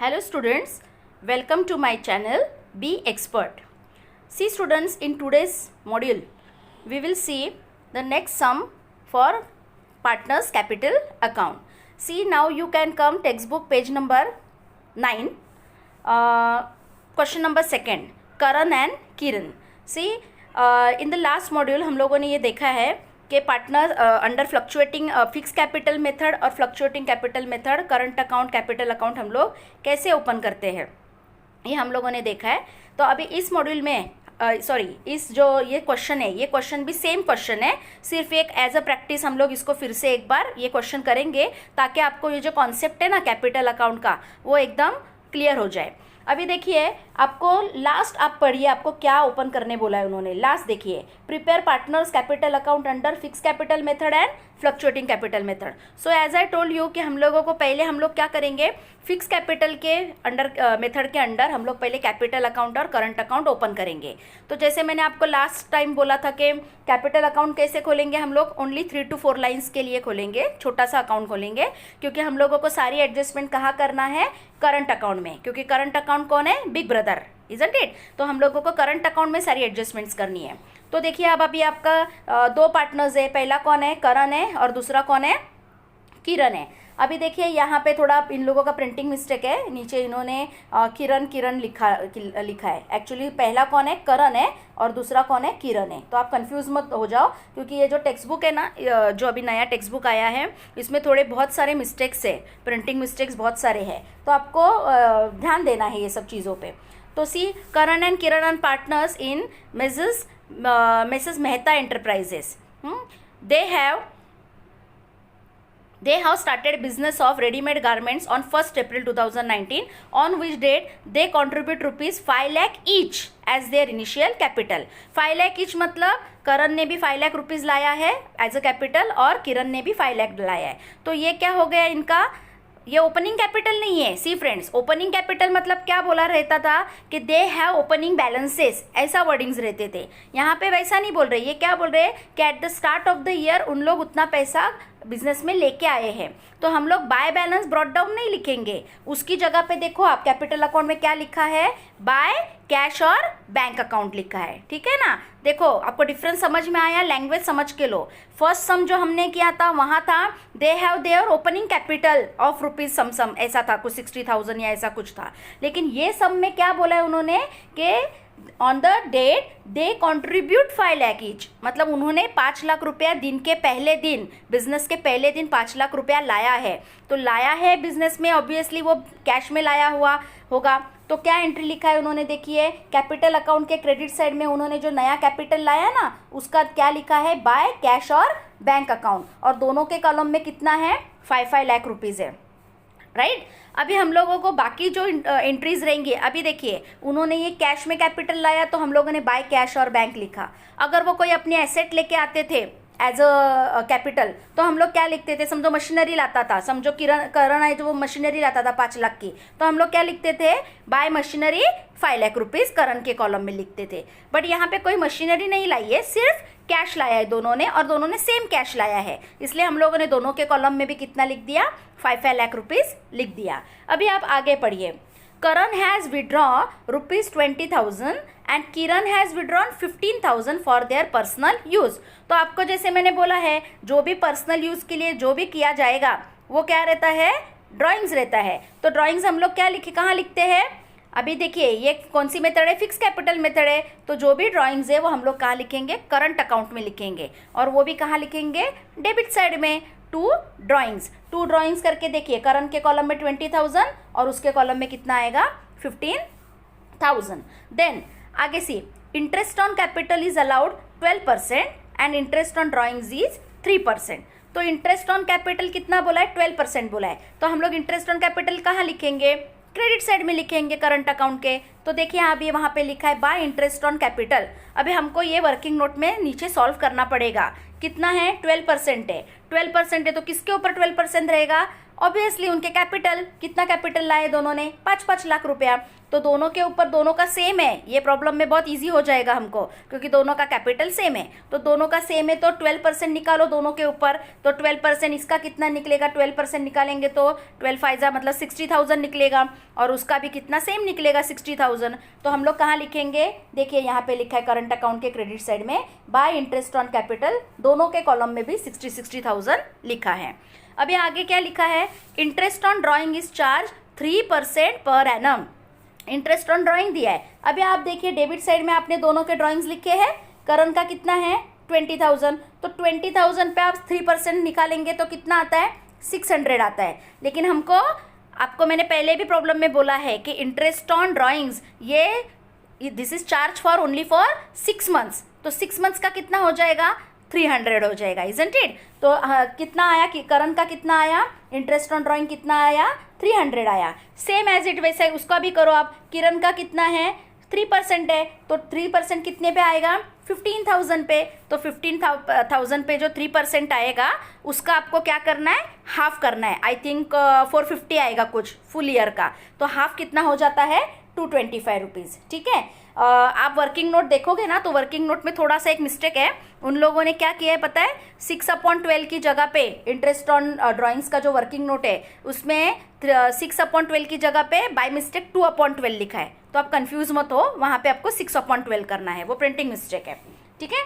Hello students, welcome to my channel Be Expert. See students, in today's module we will see the next sum for partners capital account. See, now you can come textbook page number 9, question number 2, Karan and Kiran. See, in the last module हम लोगों ने ये देखा है कि partner under fluctuating fix capital method और fluctuating capital method current account capital account हम लोग कैसे ओपन करते हैं, ये हम लोगों ने देखा है. तो अभी इस मॉड्यूल में इस जो ये क्वेश्चन है, ये क्वेश्चन भी सेम क्वेश्चन है, सिर्फ एक एज अ प्रैक्टिस हम लोग इसको फिर से एक बार ये क्वेश्चन करेंगे ताकि आपको ये जो कॉन्सेप्ट है ना कैपिटल अकाउंट का वो एकदम क्लियर हो जाए. अभी देखिए, आपको लास्ट आप पढ़िए, आपको क्या ओपन करने बोला है उन्होंने. लास्ट देखिए, prepare partners capital account under fix capital method and fluctuating capital method. So as I told you कि हम लोगों को पहले हम लोग क्या करेंगे, फिक्स कैपिटल के अंडर मेथड के अंडर हम लोग पहले कैपिटल अकाउंट और करंट अकाउंट ओपन करेंगे. तो जैसे मैंने आपको लास्ट टाइम बोला था कि कैपिटल अकाउंट कैसे खोलेंगे, हम लोग ओनली 3 to 4 लाइन्स के लिए खोलेंगे, छोटा सा अकाउंट खोलेंगे, क्योंकि हम लोगों को सारी एडजस्टमेंट कहाँ करना है, करंट अकाउंट में, क्योंकि करंट अकाउंट कौन है, बिग ब्रदर, इजंट इट. तो हम लोगों को करंट अकाउंट में सारी एडजस्टमेंट्स करनी है. तो देखिए, अब अभी आपका 2 पार्टनर्स है, पहला कौन है, करण है, और दूसरा कौन है, किरण है. अभी देखिए यहाँ पे थोड़ा इन लोगों का प्रिंटिंग मिस्टेक है, नीचे इन्होंने किरण लिखा है. एक्चुअली पहला कौन है, करण है, और दूसरा कौन है, किरण है. तो आप कंफ्यूज मत हो जाओ, क्योंकि ये जो टेक्स्ट बुक है ना, जो अभी नया टेक्स्ट बुक आया है, इसमें थोड़े बहुत सारे मिस्टेक्स है, प्रिंटिंग मिस्टेक्स बहुत सारे हैं, तो आपको ध्यान देना है ये सब चीज़ों पर. तो see, Karan and Kiran are partners in Mrs Mehta enterprises. They have started business of ready-made garments on 1st April 2019, on which date they contribute rupees 5 lakh each as their initial capital. 5 lakh each मतलब करण ने भी 5 lakh rupees लाया है as a capital और किरण ने भी 5 लाख लाया है. तो ये क्या हो गया इनका, ये ओपनिंग कैपिटल नहीं है. सी फ्रेंड्स, ओपनिंग कैपिटल मतलब क्या बोला रहता था कि दे हैव ओपनिंग बैलेंसेस, ऐसा वर्डिंग्स रहते थे. यहाँ पे वैसा नहीं बोल रहे, ये क्या बोल रहे हैं कि at the start of the year उन लोग उतना पैसा बिजनेस में लेके आए हैं. तो हम लोग बाय बैलेंस ब्रॉट डाउन नहीं लिखेंगे, उसकी जगह पे देखो आप कैपिटल अकाउंट में क्या लिखा है, बाय कैश और बैंक अकाउंट लिखा है. ठीक है ना. देखो, आपको डिफरेंस समझ में आया, लैंग्वेज समझ के लो. फर्स्ट सम जो हमने किया था वहाँ था they have their opening capital of rupees some ऐसा था, कुछ 60,000 या ऐसा कुछ था. लेकिन ये सम में क्या बोला है उन्होंने कि on the date they contribute 5 lakh each, मतलब उन्होंने 5 लाख रुपया दिन के पहले दिन, बिजनेस के पहले दिन 5 लाख रुपया लाया है. तो लाया है बिजनेस में, ऑब्वियसली वो कैश में लाया हुआ होगा. तो क्या एंट्री लिखा है उन्होंने, देखिए कैपिटल अकाउंट के क्रेडिट साइड में उन्होंने जो नया कैपिटल लाया ना, उसका क्या लिखा है, बाय कैश और बैंक अकाउंट, और दोनों के कॉलम में कितना है, 5 लाख रुपीज़ है. राइट. अभी हम लोगों को बाकी जो एंट्रीज रहेंगी, अभी देखिए उन्होंने ये कैश में कैपिटल लाया तो हम लोगों ने बाय कैश और बैंक लिखा. अगर वो कोई अपने एसेट लेके आते थे एज अ कैपिटल, तो हम लोग क्या लिखते थे, समझो मशीनरी लाता था, समझो करण है जो वो मशीनरी लाता था 5 लाख की, तो हम लोग क्या लिखते थे, बाय मशीनरी 5 लाख रुपीज़ करण के कॉलम में लिखते थे. बट यहाँ पे कोई मशीनरी नहीं लाई है, सिर्फ कैश लाया है दोनों ने, और दोनों ने सेम कैश लाया है, इसलिए हम लोगों ने दोनों के कॉलम में भी कितना लिख दिया, 5 लाख रुपीज़ लिख दिया. अभी आप आगे पढ़िए. Karan has withdraw rupees 20,000 and Kiran has withdrawn 15,000 for their personal use. तो आपको जैसे मैंने बोला है, जो भी पर्सनल यूज़ के लिए जो भी किया जाएगा वो क्या रहता है, ड्राइंग्स रहता है. तो ड्राइंग्स हम लोग क्या लिखे, कहाँ लिखते हैं. अभी देखिए, ये कौन सी मेथड है, फिक्स कैपिटल मेथड है. तो जो भी ड्राइंग्स है वो हम लोग कहाँ लिखेंगे, करंट अकाउंट में लिखेंगे, और वो भी कहाँ लिखेंगे, डेबिट साइड में. 2 ड्राइंग्स करके देखिए, करण के कॉलम में 20,000 और उसके कॉलम में कितना आएगा, 15,000. देन आगे see, interest on capital is allowed 12% and interest on drawings is 3%. तो इंटरेस्ट ऑन कैपिटल कितना बोला है, 12% बोला है. तो हम लोग इंटरेस्ट ऑन कैपिटल कहाँ लिखेंगे, क्रेडिट साइड में लिखेंगे करंट अकाउंट के. तो देखिए अभी वहाँ पे लिखा है बाय इंटरेस्ट ऑन कैपिटल. अभी हमको ये वर्किंग नोट में नीचे सॉल्व करना पड़ेगा. कितना है, 12% है. 12% है तो किसके ऊपर 12% रहेगा, ऑब्वियसली उनके कैपिटल, कितना कैपिटल लाए दोनों ने, 5-5 लाख रुपया। तो दोनों के ऊपर दोनों का सेम है, ये प्रॉब्लम में बहुत इजी हो जाएगा हमको, क्योंकि दोनों का कैपिटल सेम है। तो दोनों का सेम है तो 12% निकालो दोनों के ऊपर। तो 12% इसका कितना निकलेगा, 12% निकालेंगे तो 12 फाइजा मतलब 60,000 निकलेगा, और उसका भी कितना सेम निकलेगा 60,000। तो हम लोग कहाँ लिखेंगे, देखिए यहाँ पे लिखा है करंट अकाउंट के क्रेडिट साइड में बाय इंटरेस्ट ऑन कैपिटल, दोनों के कॉलम में भी 60,000 लिखा है। अभी आगे क्या लिखा है, interest on drawing is charge 3% per annum. Interest on drawing दिया है। अभी आप देखिए डेबिट साइड में आपने दोनों के ड्राइंग्स लिखे हैं, करण का कितना है 20,000, तो 20,000 पे आप 3% निकालेंगे तो कितना आता है 600 आता है। लेकिन हमको, आपको मैंने पहले भी प्रॉब्लम में बोला है कि इंटरेस्ट ऑन ड्राइंग्स ये this is charge for only for 6 months, तो 6 मंथ्स का कितना हो जाएगा 300 हो जाएगा, इजंट इट। तो कितना आया कि करण का कितना आया, इंटरेस्ट ऑन ड्राइंग कितना आया 300 आया। सेम एज इट वैसे उसका भी करो आप, किरण का कितना है 3% है, तो 3% कितने पे आएगा 15,000 पे। तो 15,000 पे जो 3% आएगा उसका आपको क्या करना है, हाफ करना है। आई थिंक 450 आएगा कुछ फुल ईयर का, तो हाफ कितना हो जाता है 225 रुपीज़, ठीक है। आप वर्किंग नोट देखोगे ना, तो वर्किंग नोट में थोड़ा सा एक मिस्टेक है, उन लोगों ने क्या किया है पता है, 6/12 की जगह पे इंटरेस्ट ऑन ड्राइंग्स का जो वर्किंग नोट है उसमें 6/12 की जगह पे बाय मिस्टेक 2/12 लिखा है। तो आप कंफ्यूज मत हो, वहाँ पे आपको 6/12 करना है, वो प्रिंटिंग मिस्टेक है, ठीक है।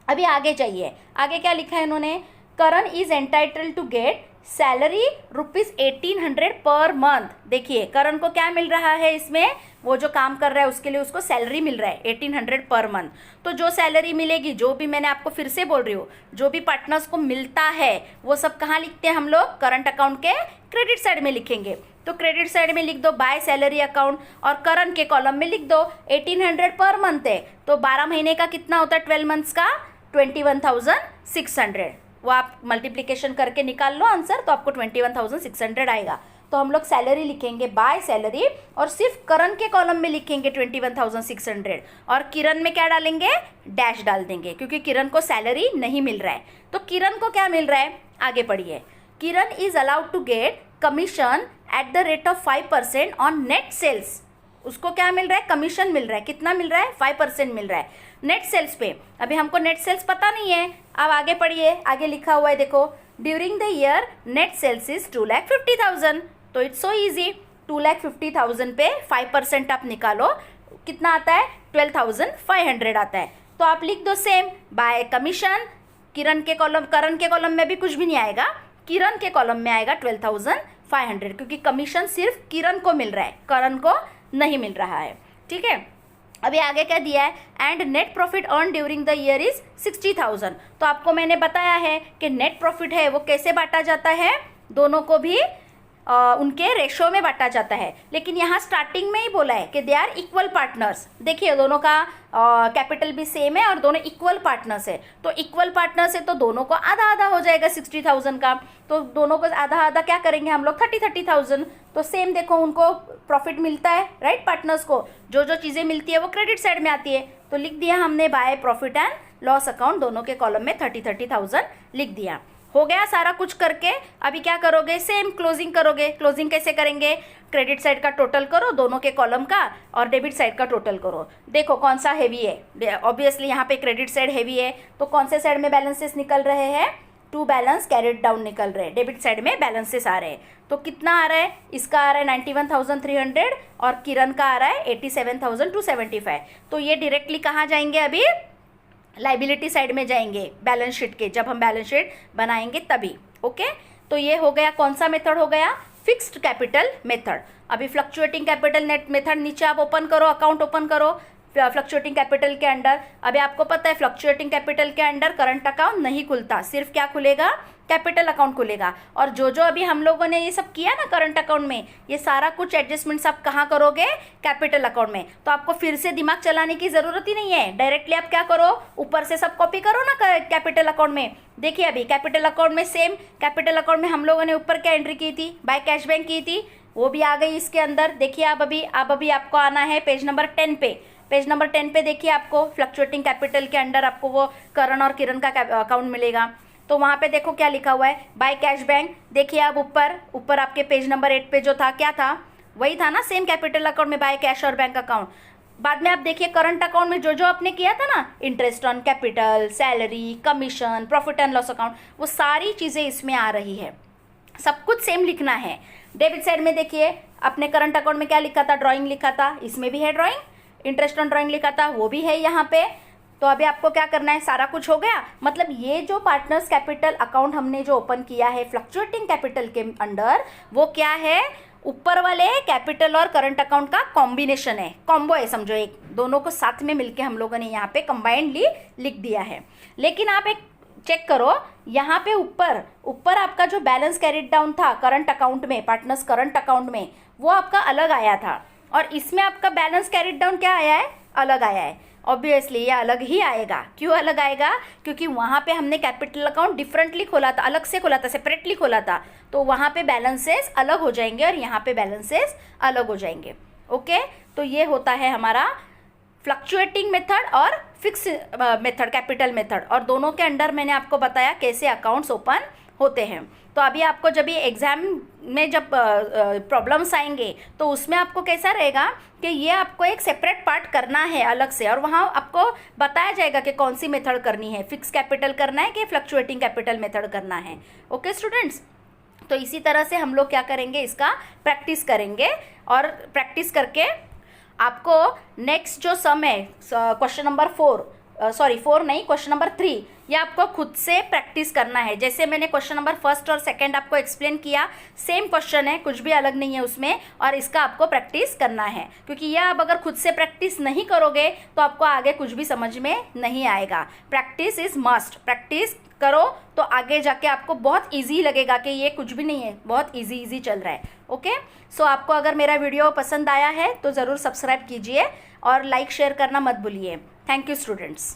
अभी आगे जाइए, आगे क्या लिखा है इन्होंने, Karan is entitled to get salary ₹1800 per month. देखिए करण को क्या मिल रहा है इसमें, वो जो काम कर रहा है उसके लिए उसको सैलरी मिल रहा है 1800 पर मंथ। तो जो सैलरी मिलेगी, जो भी मैंने आपको फिर से बोल रही हूँ, जो भी पार्टनर्स को मिलता है वो सब कहाँ लिखते हैं हम लोग, करंट अकाउंट के क्रेडिट साइड में लिखेंगे। तो क्रेडिट साइड में लिख दो बाय सैलरी अकाउंट, और करण के कॉलम में लिख दो 1800 पर मंथ है, तो 12 महीने का कितना होता है 12 मंथ्स का 21,600। वो आप मल्टीप्लिकेशन करके निकाल लो आंसर, तो आपको 21,600 आएगा। तो हम लोग सैलरी लिखेंगे बाय सैलरी, और सिर्फ करण के कॉलम में लिखेंगे 21,600, और किरण में क्या डालेंगे, डैश डाल देंगे, क्योंकि किरण को सैलरी नहीं मिल रहा है। तो किरण को क्या मिल रहा है, आगे पढ़िए, Kiran is allowed to get commission at the rate of 5% on net sales. उसको क्या मिल रहा है, कमीशन मिल रहा है, कितना मिल रहा है 5% मिल रहा है नेट सेल्स पे। अभी हमको नेट सेल्स पता नहीं है, अब आगे पढ़िए, आगे लिखा हुआ है देखो, during the year net sales is 2,50,000। तो इट्स सो इजी, 2,50,000 पे 5% आप निकालो, कितना आता है 12,500 आता है। तो आप लिख दो सेम बाय कमीशन, किरण के कॉलम, करण के कॉलम में भी कुछ भी नहीं आएगा, किरण के कॉलम में आएगा 12,500, क्योंकि कमीशन सिर्फ किरण को मिल रहा है, करण को नहीं मिल रहा है, ठीक है। अभी आगे क्या दिया है, and net profit earn during the year is 60,000। तो आपको मैंने बताया है कि नेट प्रॉफिट है वो कैसे बांटा जाता है, दोनों को भी उनके रेशो में बांटा जाता है। लेकिन यहाँ स्टार्टिंग में ही बोला है कि दे आर इक्वल पार्टनर्स। देखिए दोनों का कैपिटल भी सेम है और दोनों इक्वल पार्टनर्स है, तो इक्वल पार्टनर्स है तो दोनों को आधा आधा हो जाएगा 60,000 का। तो दोनों को आधा आधा क्या करेंगे हम लोग 30,000। तो सेम देखो उनको प्रॉफिट मिलता है, राइट, पार्टनर्स को जो जो चीज़ें मिलती है वो क्रेडिट साइड में आती है। तो लिख दिया हमने by profit and loss account, दोनों के कॉलम में 30,000 लिख दिया। हो गया सारा कुछ करके। अभी क्या करोगे, सेम क्लोजिंग करोगे। क्लोजिंग कैसे करेंगे, क्रेडिट साइड का टोटल करो दोनों के कॉलम का, और डेबिट साइड का टोटल करो। देखो कौन सा हैवी है, ऑब्वियसली यहाँ पे क्रेडिट साइड हैवी है, तो कौन से साइड में बैलेंसेस निकल रहे हैं, 2 बैलेंस कैरिड डाउन निकल रहे हैं, डेबिट साइड में बैलेंसेस आ रहे हैं। तो कितना आ रहा है, इसका आ रहा है 91,300 और किरण का आ रहा है 87,275। तो ये डायरेक्टली कहाँ जाएंगे, अभी लाइबिलिटी साइड में जाएंगे बैलेंस शीट के, जब हम बैलेंस शीट बनाएंगे तभी। ओके, तो ये हो गया, कौन सा मेथड हो गया, फिक्स्ड कैपिटल मेथड। अभी फ्लक्चुएटिंग कैपिटल नेट मेथड नीचे आप ओपन करो, अकाउंट ओपन करो फ्लक्चुएटिंग कैपिटल के अंडर। अभी आपको पता है फ्लक्चुएटिंग कैपिटल के अंडर करंट अकाउंट नहीं खुलता, सिर्फ क्या खुलेगा, कैपिटल अकाउंट खुलेगा। और जो जो अभी हम लोगों ने ये सब किया ना करंट अकाउंट में, ये सारा कुछ एडजस्टमेंट्स आप कहाँ करोगे, कैपिटल अकाउंट में। तो आपको फिर से दिमाग चलाने की जरूरत ही नहीं है, डायरेक्टली आप क्या करो, ऊपर से सब कॉपी करो ना कैपिटल अकाउंट में। देखिए अभी कैपिटल अकाउंट में सेम, कैपिटल अकाउंट में हम लोगों ने ऊपर क्या एंट्री की थी, बाय कैश बैंक की थी, वो भी आ गई इसके अंदर। देखिए आप अभी आपको आना है पेज नंबर 10 पे। पेज नंबर 10 पे देखिए आपको फ्लक्चुएटिंग कैपिटल के अंडर आपको वो करण और किरण का अकाउंट मिलेगा। तो तो वहाँ पे देखो क्या लिखा हुआ है, बाय कैश बैंक। देखिए अब ऊपर आपके पेज नंबर 8 पे जो था क्या था, वही था ना, सेम कैपिटल अकाउंट में बाय कैश और बैंक अकाउंट। बाद में आप देखिए करंट अकाउंट में जो जो आपने किया था ना, interest on capital, salary, commission, profit and loss account, वो सारी चीज़ें इसमें आ रही है। सब कुछ सेम लिखना है। डेबिट साइड में देखिए अपने करंट अकाउंट में क्या लिखा था, ड्राइंग लिखा था, इसमें भी है ड्राइंग। इंटरेस्ट ऑन ड्राइंग लिखा था, वो भी है यहाँ पे। तो अभी आपको क्या करना है, सारा कुछ हो गया। मतलब ये जो पार्टनर्स कैपिटल अकाउंट हमने जो ओपन किया है फ्लक्चुएटिंग कैपिटल के अंडर, वो क्या है, ऊपर वाले कैपिटल और करंट अकाउंट का कॉम्बिनेशन है, कॉम्बो है समझो, एक दोनों को साथ में मिलके हम लोगों ने यहाँ पे कंबाइंडली लिख दिया है। लेकिन आप एक चेक करो, यहाँ पे ऊपर आपका जो बैलेंस कैरिड डाउन था करंट अकाउंट में, पार्टनर्स करंट अकाउंट में, वो आपका अलग आया था, और इसमें आपका बैलेंस कैरिड डाउन क्या आया है, अलग आया है। ऑब्वियसली ये अलग ही आएगा। क्यों अलग आएगा, क्योंकि वहाँ पे हमने कैपिटल अकाउंट डिफरेंटली खोला था, अलग से खोला था, सेपरेटली खोला था, तो वहाँ पे बैलेंसेस अलग हो जाएंगे और यहाँ पे बैलेंसेस अलग हो जाएंगे। ओके, तो ये होता है हमारा फ्लक्चुएटिंग मेथड और फिक्स मेथड, कैपिटल मेथड, और दोनों के अंडर मैंने आपको बताया कैसे अकाउंट्स ओपन होते हैं। तो अभी आपको जब ये एग्जाम में जब प्रॉब्लम्स आएंगे तो उसमें आपको कैसा रहेगा कि ये आपको एक सेपरेट पार्ट करना है अलग से, और वहाँ आपको बताया जाएगा कि कौन सी मेथड करनी है, फिक्स कैपिटल करना है कि फ्लक्चुएटिंग कैपिटल मेथड करना है। ओके स्टूडेंट्स, तो इसी तरह से हम लोग क्या करेंगे, इसका प्रैक्टिस करेंगे, और प्रैक्टिस करके आपको नेक्स्ट जो सम है क्वेश्चन नंबर 4 नहीं, क्वेश्चन नंबर 3, ये आपको खुद से प्रैक्टिस करना है। जैसे मैंने क्वेश्चन नंबर 1 और 2 आपको एक्सप्लेन किया, सेम क्वेश्चन है, कुछ भी अलग नहीं है उसमें, और इसका आपको प्रैक्टिस करना है, क्योंकि यह आप अगर खुद से प्रैक्टिस नहीं करोगे तो आपको आगे कुछ भी समझ में नहीं आएगा। प्रैक्टिस इज मस्ट, प्रैक्टिस करो तो आगे जाके आपको बहुत ईजी लगेगा कि ये कुछ भी नहीं है, बहुत ईजी चल रहा है। ओके, सो आपको अगर मेरा वीडियो पसंद आया है तो ज़रूर सब्सक्राइब कीजिए और लाइक शेयर करना मत भूलिए। Thank you students.